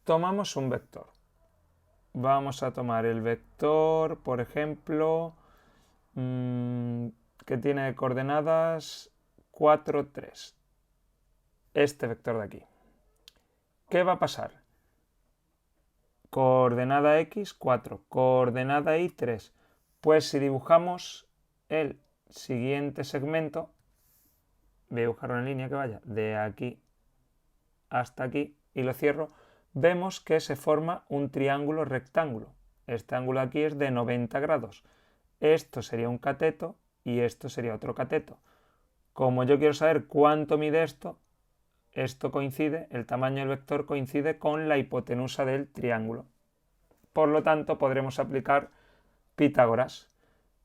tomamos un vector. Vamos a tomar el vector, por ejemplo, que tiene coordenadas 4, 3. Este vector de aquí. ¿Qué va a pasar? Coordenada X, 4. Coordenada Y, 3. Pues si dibujamos el siguiente segmento, voy a dibujar una línea que vaya de aquí hasta aquí y lo cierro, vemos que se forma un triángulo rectángulo. Este ángulo aquí es de 90 grados. Esto sería un cateto y esto sería otro cateto. Como yo quiero saber cuánto mide esto coincide, el tamaño del vector coincide con la hipotenusa del triángulo. Por lo tanto, podremos aplicar Pitágoras.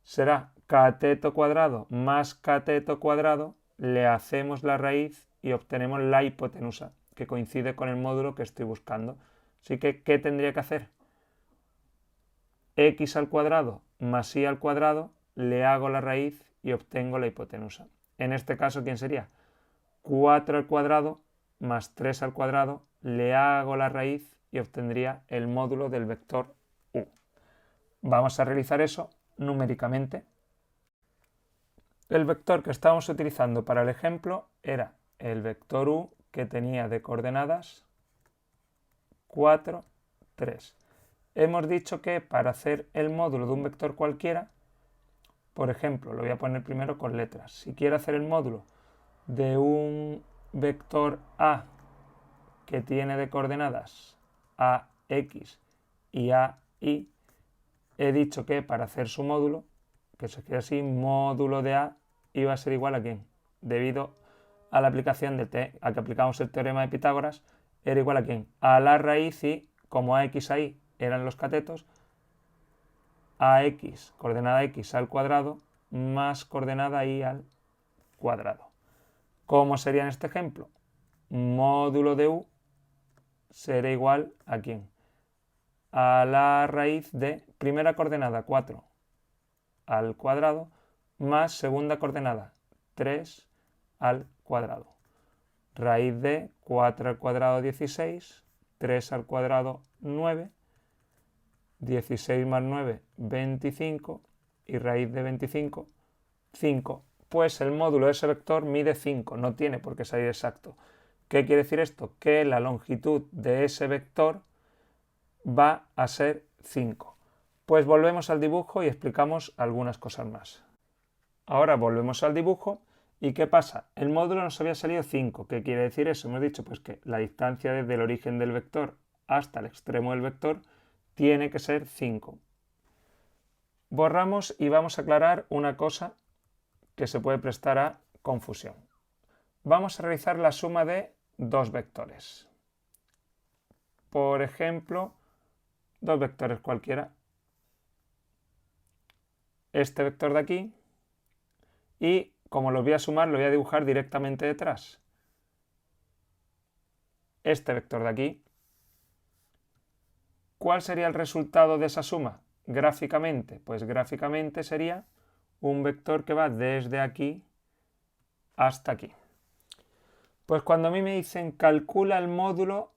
Será cateto cuadrado más cateto cuadrado, le hacemos la raíz y obtenemos la hipotenusa, que coincide con el módulo que estoy buscando. Así que, ¿qué tendría que hacer? X al cuadrado más y al cuadrado, le hago la raíz y obtengo la hipotenusa. En este caso, ¿quién sería? 4 al cuadrado más 3 al cuadrado, le hago la raíz y obtendría el módulo del vector u. Vamos a realizar eso numéricamente. El vector que estábamos utilizando para el ejemplo era el vector u, que tenía de coordenadas 4, 3. Hemos dicho que para hacer el módulo de un vector cualquiera, por ejemplo, lo voy a poner primero con letras. Si quiero hacer el módulo de un vector a que tiene de coordenadas ax y ay, he dicho que para hacer su módulo, que se escribe así, módulo de a iba a ser igual a ¿quién? Debido a la aplicación a que aplicamos el teorema de Pitágoras, era igual a ¿quién? A la raíz y, como ax y eran los catetos, ax, coordenada x al cuadrado, más coordenada y al cuadrado. ¿Cómo sería en este ejemplo? Módulo de u será igual a ¿quién? A la raíz de primera coordenada 4 al cuadrado más segunda coordenada 3 al cuadrado. Raíz de 4 al cuadrado 16, 3 al cuadrado 9, 16 más 9, 25 y raíz de 25, 5. Pues el módulo de ese vector mide 5, no tiene por qué salir exacto. ¿Qué quiere decir esto? Que la longitud de ese vector va a ser 5. Pues volvemos al dibujo y explicamos algunas cosas más. Ahora volvemos al dibujo y ¿qué pasa? El módulo nos había salido 5. ¿Qué quiere decir eso? Hemos dicho pues que la distancia desde el origen del vector hasta el extremo del vector tiene que ser 5. Borramos y vamos a aclarar una cosa que se puede prestar a confusión. Vamos a realizar la suma de dos vectores. Por ejemplo, dos vectores cualquiera. Este vector de aquí y como los voy a sumar lo voy a dibujar directamente detrás. Este vector de aquí. ¿Cuál sería el resultado de esa suma? Gráficamente, pues gráficamente sería un vector que va desde aquí hasta aquí. Pues cuando a mí me dicen calcula el módulo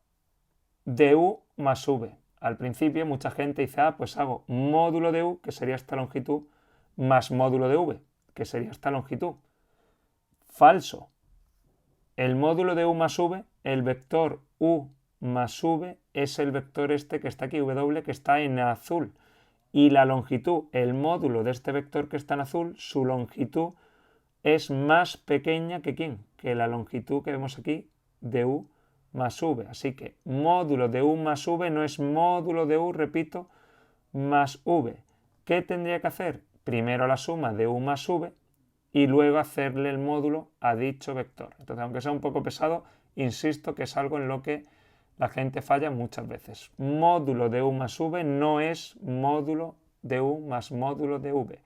de u más v. Al principio mucha gente dice, pues hago módulo de u, que sería esta longitud, más módulo de v, que sería esta longitud. Falso. El módulo de u más v, el vector u más v, es el vector este que está aquí, w, que está en azul. Y la longitud, el módulo de este vector que está en azul, su longitud es más pequeña que ¿quién? Que la longitud que vemos aquí de u más v. Así que módulo de u más v no es módulo de u, repito, más v. ¿Qué tendría que hacer? Primero la suma de u más v y luego hacerle el módulo a dicho vector. Entonces, aunque sea un poco pesado, insisto que es algo en lo que la gente falla muchas veces. Módulo de u más v no es módulo de u más módulo de v.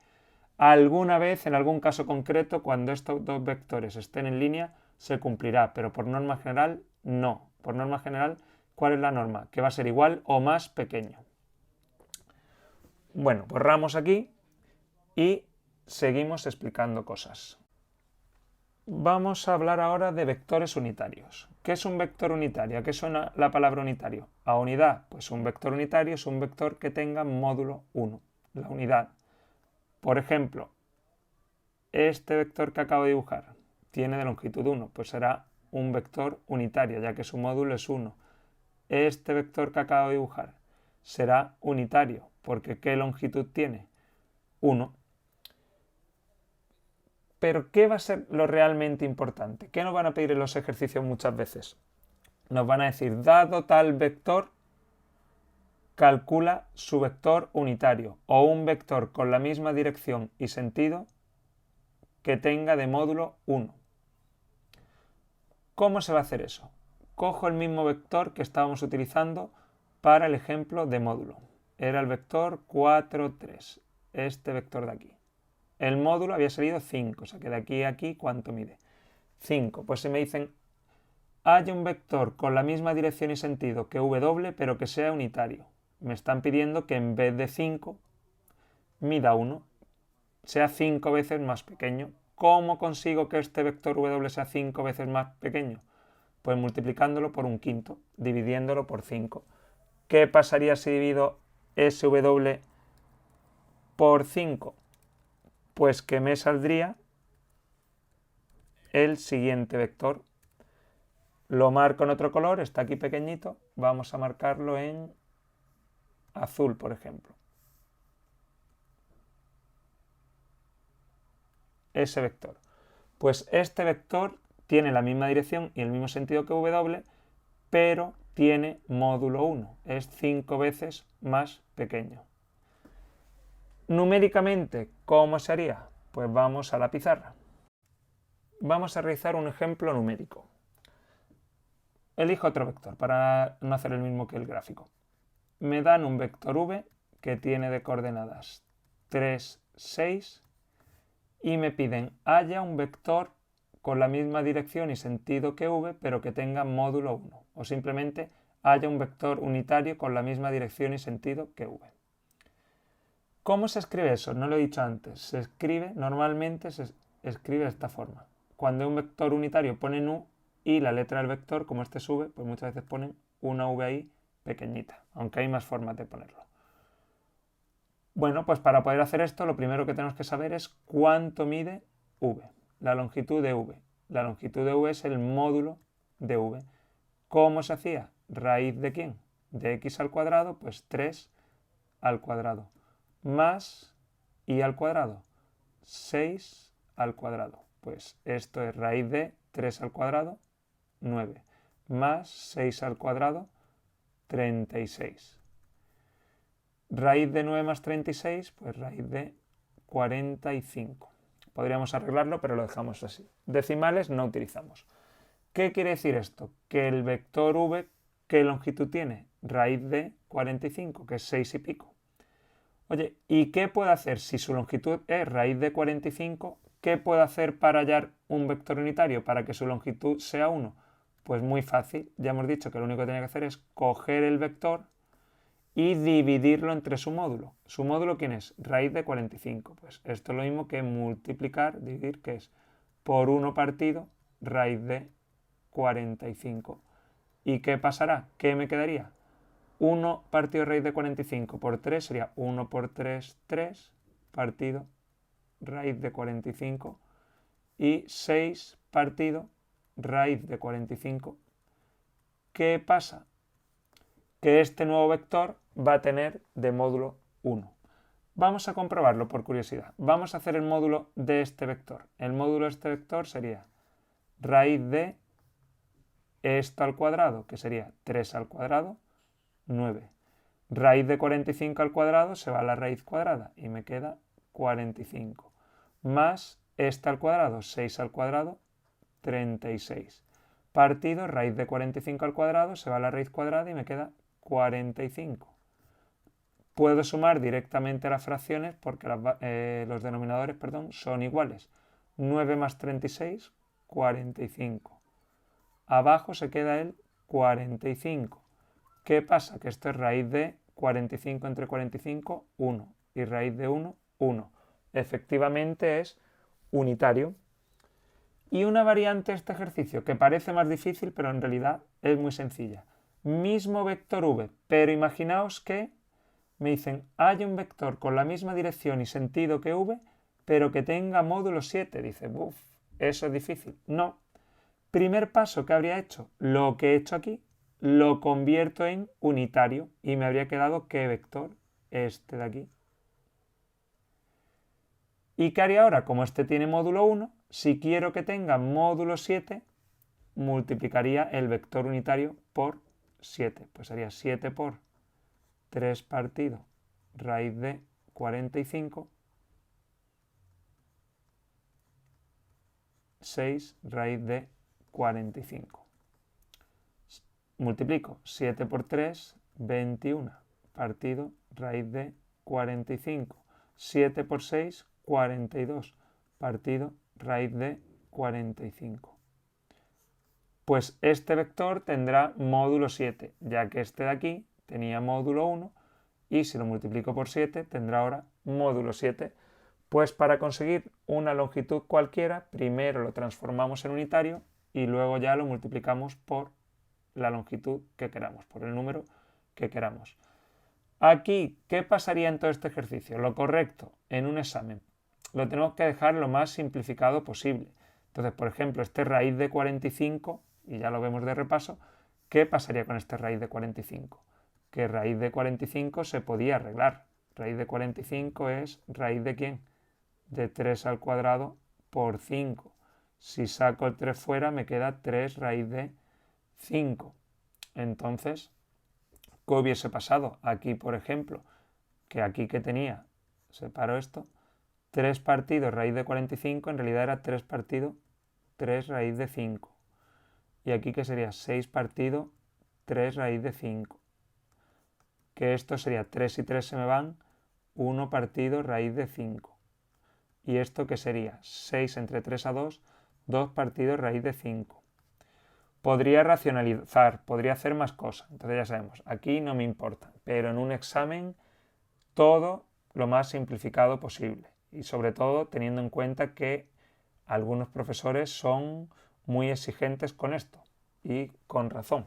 Alguna vez, en algún caso concreto, cuando estos dos vectores estén en línea, se cumplirá, pero por norma general, no. Por norma general, ¿cuál es la norma? Que va a ser igual o más pequeño. Bueno, borramos aquí y seguimos explicando cosas. Vamos a hablar ahora de vectores unitarios. ¿Qué es un vector unitario? ¿A qué suena la palabra unitario? A unidad. Pues un vector unitario es un vector que tenga módulo 1, la unidad. Por ejemplo, este vector que acabo de dibujar tiene de longitud 1, pues será un vector unitario, ya que su módulo es 1. Este vector que acabo de dibujar será unitario, porque ¿qué longitud tiene? 1. Pero ¿qué va a ser lo realmente importante? ¿Qué nos van a pedir en los ejercicios muchas veces? Nos van a decir, dado tal vector, calcula su vector unitario o un vector con la misma dirección y sentido que tenga de módulo 1. ¿Cómo se va a hacer eso? Cojo el mismo vector que estábamos utilizando para el ejemplo de módulo. Era el vector 4, 3, este vector de aquí. El módulo había salido 5, o sea que de aquí a aquí, ¿cuánto mide? 5. Pues si me dicen, hay un vector con la misma dirección y sentido que w, pero que sea unitario. Me están pidiendo que en vez de 5, mida 1, sea 5 veces más pequeño. ¿Cómo consigo que este vector w sea 5 veces más pequeño? Pues multiplicándolo por un quinto, dividiéndolo por 5. ¿Qué pasaría si divido sw por 5? Pues que me saldría el siguiente vector. Lo marco en otro color, está aquí pequeñito, vamos a marcarlo en azul, por ejemplo. Ese vector. Pues este vector tiene la misma dirección y el mismo sentido que w, pero tiene módulo 1, es 5 veces más pequeño. Numéricamente, ¿cómo se haría? Pues vamos a la pizarra. Vamos a realizar un ejemplo numérico. Elijo otro vector para no hacer el mismo que el gráfico. Me dan un vector v que tiene de coordenadas 3, 6 y me piden haya un vector con la misma dirección y sentido que v pero que tenga módulo 1 o simplemente haya un vector unitario con la misma dirección y sentido que v. ¿Cómo se escribe eso? No lo he dicho antes. Normalmente se escribe de esta forma. Cuando un vector unitario pone u y la letra del vector, como este es v, pues muchas veces ponen una v ahí pequeñita, aunque hay más formas de ponerlo. Bueno, pues para poder hacer esto, lo primero que tenemos que saber es cuánto mide v, la longitud de v. La longitud de v es el módulo de v. ¿Cómo se hacía? ¿Raíz de quién? De x al cuadrado, pues 3 al cuadrado. Más y al cuadrado, 6 al cuadrado. Pues esto es raíz de 3 al cuadrado, 9. Más 6 al cuadrado, 36. Raíz de 9 más 36, pues raíz de 45. Podríamos arreglarlo, pero lo dejamos así. Decimales no utilizamos. ¿Qué quiere decir esto? Que el vector v, ¿qué longitud tiene? Raíz de 45, que es 6 y pico. Oye, ¿y qué puedo hacer si su longitud es raíz de 45? ¿Qué puedo hacer para hallar un vector unitario para que su longitud sea 1? Pues muy fácil. Ya hemos dicho que lo único que tenía que hacer es coger el vector y dividirlo entre su módulo. ¿Su módulo quién es? Raíz de 45. Pues esto es lo mismo que multiplicar, dividir, que es por 1 partido raíz de 45. ¿Y qué pasará? ¿Qué me quedaría? 1 partido raíz de 45 por 3 sería 1 por 3, 3 partido raíz de 45 y 6 partido raíz de 45. ¿Qué pasa? Que este nuevo vector va a tener de módulo 1. Vamos a comprobarlo por curiosidad. Vamos a hacer el módulo de este vector. El módulo de este vector sería raíz de esto al cuadrado, que sería 3 al cuadrado, 9. Raíz de 45 al cuadrado se va a la raíz cuadrada y me queda 45. Más esta al cuadrado, 6 al cuadrado, 36. Partido, raíz de 45 al cuadrado se va a la raíz cuadrada y me queda 45. Puedo sumar directamente las fracciones porque los denominadores son iguales. 9 más 36, 45. Abajo se queda el 45. ¿Qué pasa? Que esto es raíz de 45 entre 45, 1. Y raíz de 1, 1. Efectivamente es unitario. Y una variante de este ejercicio que parece más difícil, pero en realidad es muy sencilla. Mismo vector v, pero imaginaos que me dicen hay un vector con la misma dirección y sentido que v, pero que tenga módulo 7. Dice, uff, eso es difícil. No. Primer paso que habría hecho, lo que he hecho aquí, lo convierto en unitario y me habría quedado ¿qué vector? Este de aquí. ¿Y qué haría ahora? Como este tiene módulo 1, si quiero que tenga módulo 7, multiplicaría el vector unitario por 7. Pues sería 7 por 3 partido raíz de 45, 6 raíz de 45. Multiplico 7 por 3, 21, partido raíz de 45. 7 por 6, 42, partido raíz de 45. Pues este vector tendrá módulo 7, ya que este de aquí tenía módulo 1, y si lo multiplico por 7 tendrá ahora módulo 7. Pues para conseguir una longitud cualquiera, primero lo transformamos en unitario y luego ya lo multiplicamos por la longitud que queramos, por el número que queramos. Aquí, ¿qué pasaría en todo este ejercicio? Lo correcto en un examen lo tenemos que dejar lo más simplificado posible. Entonces, por ejemplo, este raíz de 45, y ya lo vemos de repaso, ¿qué pasaría con este raíz de 45? Que raíz de 45 se podía arreglar. Raíz de 45 es raíz de ¿quién? De 3 al cuadrado por 5. Si saco el 3 fuera me queda 3 raíz de 5. Entonces, ¿qué hubiese pasado? Aquí, por ejemplo, que aquí que tenía, separo esto, 3 partidos raíz de 45, en realidad era 3 partido 3 raíz de 5. Y aquí que sería 6 partido 3 raíz de 5. Que esto sería 3 y 3 se me van, 1 partido raíz de 5. Y esto que sería 6 entre 3 a 2, 2 partidos raíz de 5. Podría racionalizar, podría hacer más cosas. Entonces ya sabemos, aquí no me importa. Pero en un examen todo lo más simplificado posible. Y sobre todo teniendo en cuenta que algunos profesores son muy exigentes con esto. Y con razón.